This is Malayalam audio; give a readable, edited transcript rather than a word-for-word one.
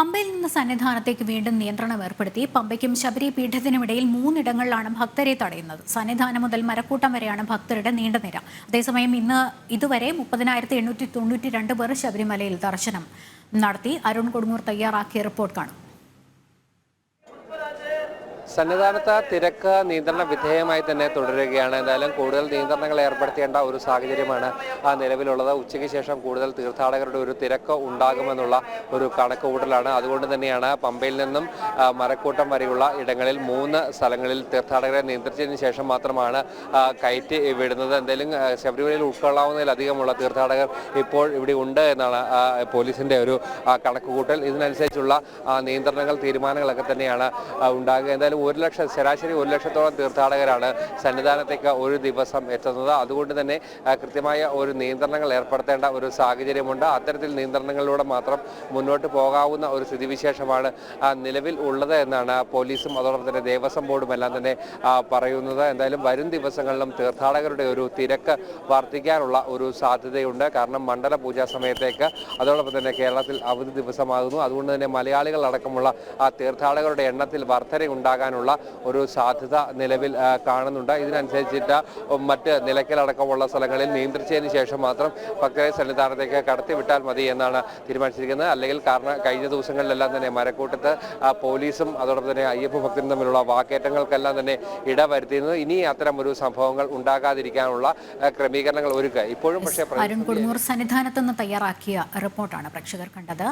പമ്പയിൽ നിന്ന് സന്നിധാനത്തേക്ക് വീണ്ടും നിയന്ത്രണം ഏർപ്പെടുത്തി. പമ്പയ്ക്കും ശബരി പീഠത്തിനുമിടയിൽ 3 ഇടങ്ങളിലാണ് ഭക്തരെ തടയുന്നത്. സന്നിധാനം മുതൽ മരക്കൂട്ടം വരെയാണ് ഭക്തരുടെ നീണ്ട നിര. അതേസമയം ഇതുവരെ 30,892 പേർ ശബരിമലയിൽ ദർശനം നടത്തി. അരുൺ കൊടുങ്ങൂർ തയ്യാറാക്കിയ റിപ്പോർട്ട് കാണും. സന്നിധാനത്ത് തിരക്ക് നിയന്ത്രണ വിധേയമായി തന്നെ തുടരുകയാണ്. എന്തായാലും കൂടുതൽ നിയന്ത്രണങ്ങൾ ഏർപ്പെടുത്തേണ്ട ഒരു സാഹചര്യമാണ് നിലവിലുള്ളത്. ഉച്ചയ്ക്ക് ശേഷം കൂടുതൽ തീർത്ഥാടകരുടെ ഒരു തിരക്ക് ഉണ്ടാകുമെന്നുള്ള ഒരു കണക്കുകൂട്ടലാണ്. അതുകൊണ്ട് തന്നെയാണ് പമ്പയിൽ നിന്നും മരക്കൂട്ടം വരെയുള്ള ഇടങ്ങളിൽ 3 സ്ഥലങ്ങളിൽ തീർത്ഥാടകരെ നിയന്ത്രിച്ചതിന് ശേഷം മാത്രമാണ് കയറ്റി വിടുന്നത്. എന്തായാലും ശബരിമലയിൽ ഉൾക്കൊള്ളാവുന്നതിലധികമുള്ള തീർത്ഥാടകർ ഇപ്പോൾ ഇവിടെ ഉണ്ട് എന്നാണ് പോലീസിന്റെ ഒരു കണക്കുകൂട്ടൽ. ഇതിനനുസരിച്ചുള്ള നിയന്ത്രണങ്ങൾ തീരുമാനങ്ങളൊക്കെ തന്നെയാണ് ഉണ്ടാകുക. എന്തായാലും ശരാശരി 1 ലക്ഷത്തോളം തീർത്ഥാടകരാണ് സന്നിധാനത്തേക്ക് ഒരു ദിവസം എത്തുന്നത്. അതുകൊണ്ട് തന്നെ കൃത്യമായ ഒരു നിയന്ത്രണങ്ങൾ ഏർപ്പെടുത്തേണ്ട ഒരു സാഹചര്യമുണ്ട്. അത്തരത്തിൽ നിയന്ത്രണങ്ങളിലൂടെ മാത്രം മുന്നോട്ട് പോകാവുന്ന ഒരു സ്ഥിതിവിശേഷമാണ് നിലവിൽ ഉള്ളത് എന്നാണ് പോലീസും അതോടൊപ്പം തന്നെ ദേവസ്വം ബോർഡും എല്ലാം തന്നെ പറയുന്നത്. എന്തായാലും വരും ദിവസങ്ങളിലും തീർത്ഥാടകരുടെ ഒരു തിരക്ക് വർദ്ധിക്കാനുള്ള ഒരു സാധ്യതയുണ്ട്. കാരണം മണ്ഡല പൂജാ സമയത്തേക്ക് അതോടൊപ്പം തന്നെ കേരളത്തിൽ അവധി ദിവസമാകുന്നു. അതുകൊണ്ട് തന്നെ മലയാളികൾ അടക്കമുള്ള തീർത്ഥാടകരുടെ എണ്ണത്തിൽ വർധന ഉണ്ടാകാനുള്ള ഒരു സാധ്യത നിലവിൽ കാണുന്നുണ്ട്. ഇതിനനുസരിച്ചിട്ട് മറ്റ് നിലയ്ക്കലടക്കമുള്ള സ്ഥലങ്ങളിൽ നിയന്ത്രിച്ചതിന് ശേഷം മാത്രം ഭക്തരെ സന്നിധാനത്തേക്ക് കടത്തിവിട്ടാൽ മതി എന്നാണ് തീരുമാനിച്ചിരിക്കുന്നത്. അല്ലെങ്കിൽ കാരണം കഴിഞ്ഞ ദിവസങ്ങളിലെല്ലാം തന്നെ മരക്കൂട്ടത്ത് പോലീസും അതോടൊപ്പം തന്നെ അയ്യപ്പ ഭക്തരും തമ്മിലുള്ള വാക്കേറ്റങ്ങൾക്കെല്ലാം തന്നെ ഇടവരുത്തിയിരുന്നത്. ഇനി അത്തരം ഒരു സംഭവങ്ങൾ ഉണ്ടാകാതിരിക്കാനുള്ള ക്രമീകരണങ്ങൾ ഒരുക്കുക. ഇപ്പോഴും പക്ഷേ അരുൺ കൊടുങ്ങൂർ സന്നിധാനത്ത് നിന്ന് തയ്യാറാക്കിയ റിപ്പോർട്ടാണ് പ്രേക്ഷകർ കണ്ടത്.